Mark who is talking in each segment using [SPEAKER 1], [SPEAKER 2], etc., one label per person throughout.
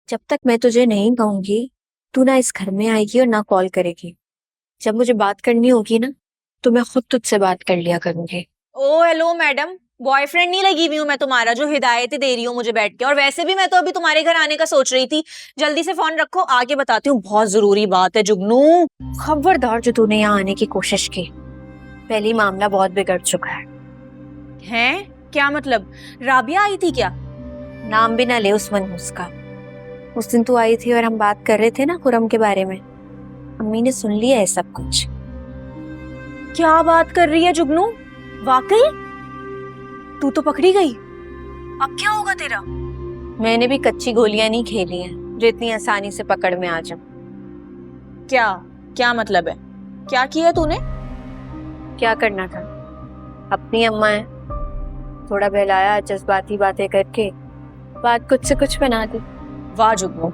[SPEAKER 1] जब तक मैं तुझे नहीं कहूंगी तू ना इस घर में आएगी और ना कॉल करेगी। जब मुझे बात करनी होगी ना तो मैं खुद तुझसे बात कर लिया करूंगी।
[SPEAKER 2] ओ हेलो मैडम, बॉयफ्रेंड नहीं लगी हुई हूँ मैं तुम्हारा जो हिदायतें दे रही हूँ मुझे बैठ के। और वैसे भी मैं तो अभी तुम्हारे घर आने का सोच रही थी। जल्दी से फोन रखो, आके बताती हूँ, बहुत जरूरी बात है जुगनू।
[SPEAKER 1] खबरदार जो तूने यहाँ आने की कोशिश की, पहले ही मामला बहुत बिगड़ चुका है।
[SPEAKER 2] हैं? क्या मतलब? राबिया आई थी क्या?
[SPEAKER 1] नाम भी ना ले उस मनहूस का। उस दिन तू आई थी और हम बात कर रहे थे ना खुरम के बारे में, अम्मी ने सुन लिया है सब कुछ।
[SPEAKER 2] क्या बात कर रही है जुगनू? वाकई? तू तो पकड़ी गई। अब क्या होगा तेरा?
[SPEAKER 1] मैंने भी कच्ची गोलियां नहीं खेली हैं जो इतनी आसानी से पकड़ में आ जाऊं।
[SPEAKER 2] क्या क्या मतलब है? क्या किया तूने?
[SPEAKER 1] क्या करना था, अपनी अम्मा है, थोड़ा बहलाया, जज्बाती बातें करके बात कुछ से कुछ बना दी।
[SPEAKER 2] वाह जुगनू,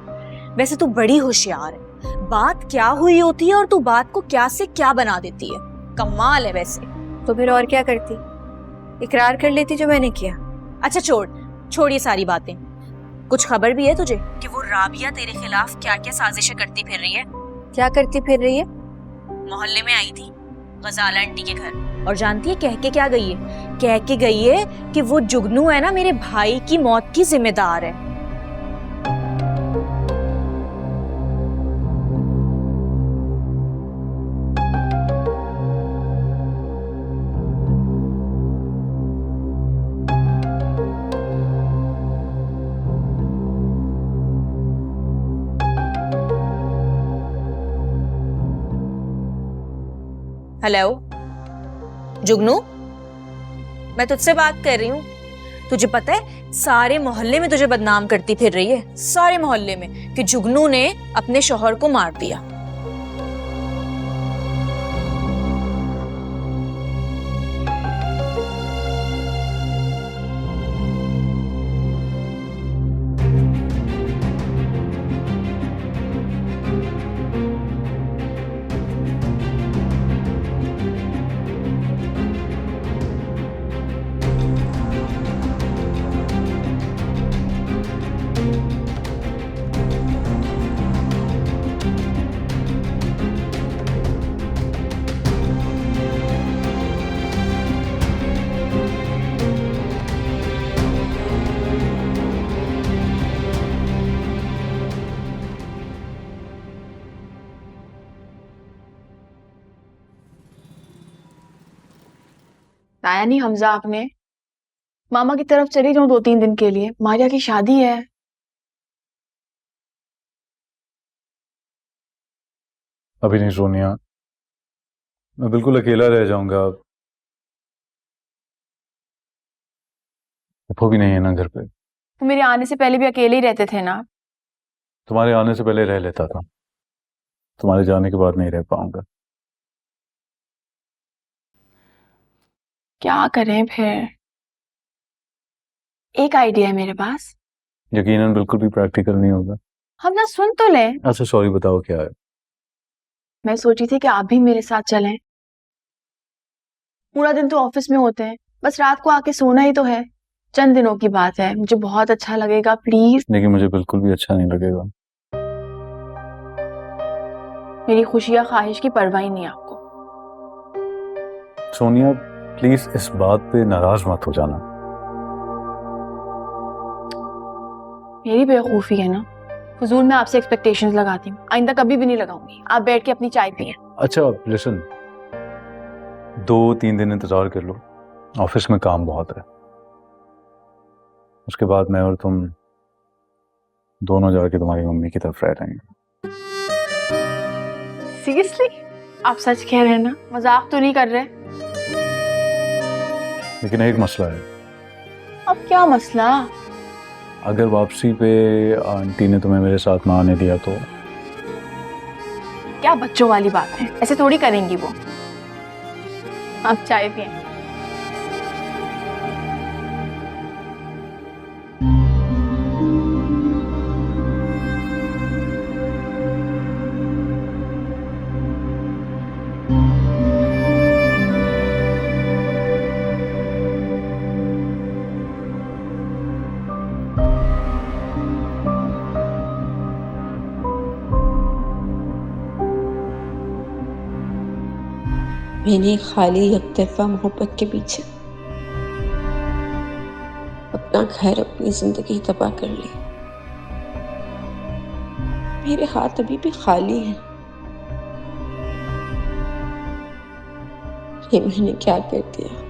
[SPEAKER 2] वैसे तू बड़ी होशियार है। बात क्या हुई होती है और तू बात को क्या से क्या बना देती है। कमाल है वैसे।
[SPEAKER 1] तो फिर और क्या करती, इकरार कर लेती जो मैंने किया।
[SPEAKER 2] अच्छा छोड़ ये सारी बातें। कुछ खबर भी है तुझे कि वो राबिया तेरे खिलाफ क्या क्या साजिशें करती फिर रही है?
[SPEAKER 1] क्या करती फिर रही है?
[SPEAKER 2] मोहल्ले में आई थी गजाला आंटी के घर, और जानती है कह के क्या गई है? कह के गई है कि वो जुगनू है ना मेरे भाई की मौत की जिम्मेदार है। हेलो जुगनू, मैं तुझसे बात कर रही हूँ। तुझे पता है सारे मोहल्ले में तुझे बदनाम करती फिर रही है, सारे मोहल्ले में, कि जुगनू ने अपने शौहर को मार दिया।
[SPEAKER 3] आया नहीं हमजा आपने? मामा की तरफ चली जाऊं 2-3 दिन के लिए, मारिया की शादी है।
[SPEAKER 4] अभी नहीं सोनिया, मैं बिल्कुल अकेला रह जाऊंगा। वो भी नहीं है ना घर पे।
[SPEAKER 3] तो मेरे आने से पहले भी अकेले ही रहते थे ना?
[SPEAKER 4] तुम्हारे आने से पहले रह लेता था, तुम्हारे जाने के बाद नहीं रह पाऊंगा।
[SPEAKER 3] क्या करें फिर? एक आइडिया है मेरे पास।
[SPEAKER 4] यकीनन बिल्कुल भी प्रैक्टिकल नहीं होगा।
[SPEAKER 3] हम ना सुन तो लें।
[SPEAKER 4] अच्छा सॉरी, बताओ क्या है?
[SPEAKER 3] मैं सोची थी कि आप भी मेरे साथ चलें। पूरा दिन तो ऑफिस में होते हैं, बस रात को आके सोना ही तो है। चंद दिनों की बात है, मुझे बहुत अच्छा लगेगा, प्लीज।
[SPEAKER 4] लेकिन मुझे बिल्कुल भी अच्छा नहीं लगेगा।
[SPEAKER 3] मेरी खुशी या ख्वाहिश की परवाह ही नहीं आपको।
[SPEAKER 4] सोनिया प्लीज इस बात पे नाराज मत हो जाना।
[SPEAKER 3] मेरी बेवकूफी है ना, फजूल में आपसे एक्सपेक्टेशंस लगाती हूँ। आइंदा कभी भी नहीं लगाऊंगी। आप बैठ के अपनी चाय पिए।
[SPEAKER 4] अच्छा लिसन, 2-3 दिन इंतजार कर लो, ऑफिस में काम बहुत है। उसके बाद मैं और तुम दोनों जाके तुम्हारी मम्मी की तरफ रह रहेंगे।
[SPEAKER 3] सीरियसली? आप सच कह रहे हैं ना? मजाक तो नहीं कर रहे?
[SPEAKER 4] लेकिन एक मसला है।
[SPEAKER 3] अब क्या मसला?
[SPEAKER 4] अगर वापसी पे आंटी ने तुम्हें मेरे साथ ना आने दिया तो?
[SPEAKER 3] क्या बच्चों वाली बात है, ऐसे थोड़ी करेंगी वो। आप चाय पिए।
[SPEAKER 5] मैंने खाली एकतरफा मोहब्बत के पीछे अपना घर, अपनी जिंदगी तबाह कर ली। मेरे हाथ अभी भी खाली हैं। ये मैंने क्या कर दिया?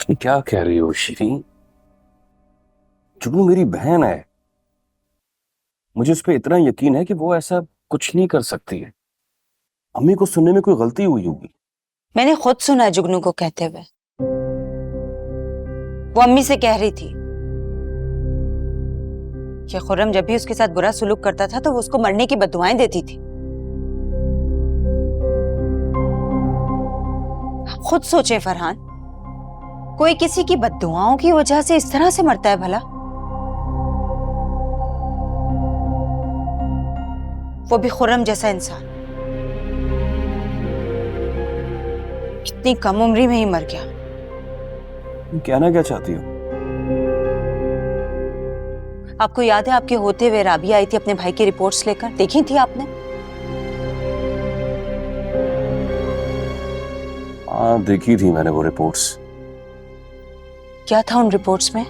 [SPEAKER 6] तुम क्या कह रही हो शीरीन? जुगनू मेरी बहन है। मुझे उस पर इतना यकीन है कि वो ऐसा कुछ नहीं कर सकती है। अम्मी को सुनने में कोई गलती हुई होगी।
[SPEAKER 7] मैंने खुद सुना है जुगनू को कहते हुए। वो अम्मी से कह रही थी कि खुर्रम जब भी उसके साथ बुरा सुलूक करता था तो वो उसको मरने की बद्दुआएं देती थी। खुद सोचे फरहान, कोई किसी की बद्दुआओं की वजह से इस तरह से मरता है भला? वो भी खुर्रम जैसा इंसान। कितनी कम उम्री में ही मर गया।
[SPEAKER 6] तुम कहना क्या चाहती हो?
[SPEAKER 7] आपको याद है आपके होते हुए राबिया आई थी अपने भाई की रिपोर्ट्स लेकर? देखी थी आपने?
[SPEAKER 6] हाँ, देखी थी मैंने वो रिपोर्ट्स।
[SPEAKER 7] क्या था उन रिपोर्ट्स में?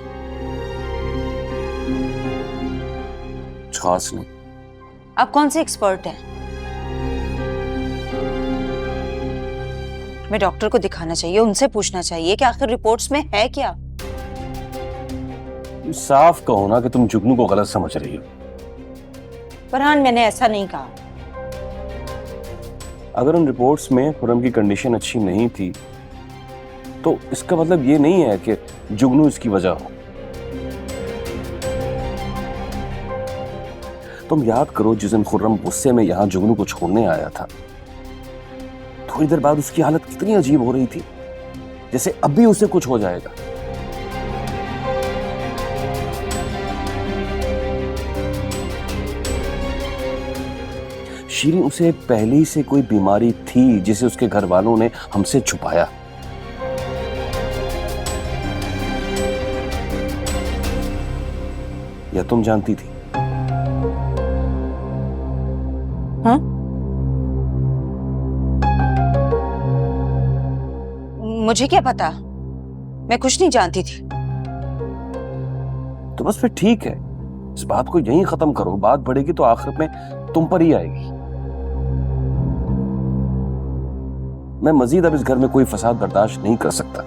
[SPEAKER 6] कुछ खास नहीं।
[SPEAKER 7] आप कौन से एक्सपर्ट हैं? मैं डॉक्टर को दिखाना चाहिए, उनसे पूछना चाहिए कि आखिर रिपोर्ट्स में है क्या।
[SPEAKER 6] साफ कहो ना कि तुम जुगनू को गलत समझ रही हो।
[SPEAKER 7] फरहान, मैंने ऐसा नहीं कहा।
[SPEAKER 6] अगर उन रिपोर्ट्स में खुर्रम की कंडीशन अच्छी नहीं थी तो इसका मतलब ये नहीं है कि जुगनू इसकी वजह हो। तुम याद करो, जिस दिन खुर्रम गुस्से में यहां जुगनू को छोड़ने आया था, थोड़ी देर बाद उसकी हालत कितनी अजीब हो रही थी, जैसे अब भी उसे कुछ हो जाएगा। शीरीन, उसे पहले ही से कोई बीमारी थी जिसे उसके घर वालों ने हमसे छुपाया। या तुम जानती थी?
[SPEAKER 7] हाँ? मुझे क्या पता, मैं कुछ नहीं जानती थी।
[SPEAKER 6] तो बस फिर ठीक है, इस बात को यहीं खत्म करो। बात बढ़ेगी तो आखिर में तुम पर ही आएगी। मैं मजीद अब इस घर में कोई फसाद बर्दाश्त नहीं कर सकता।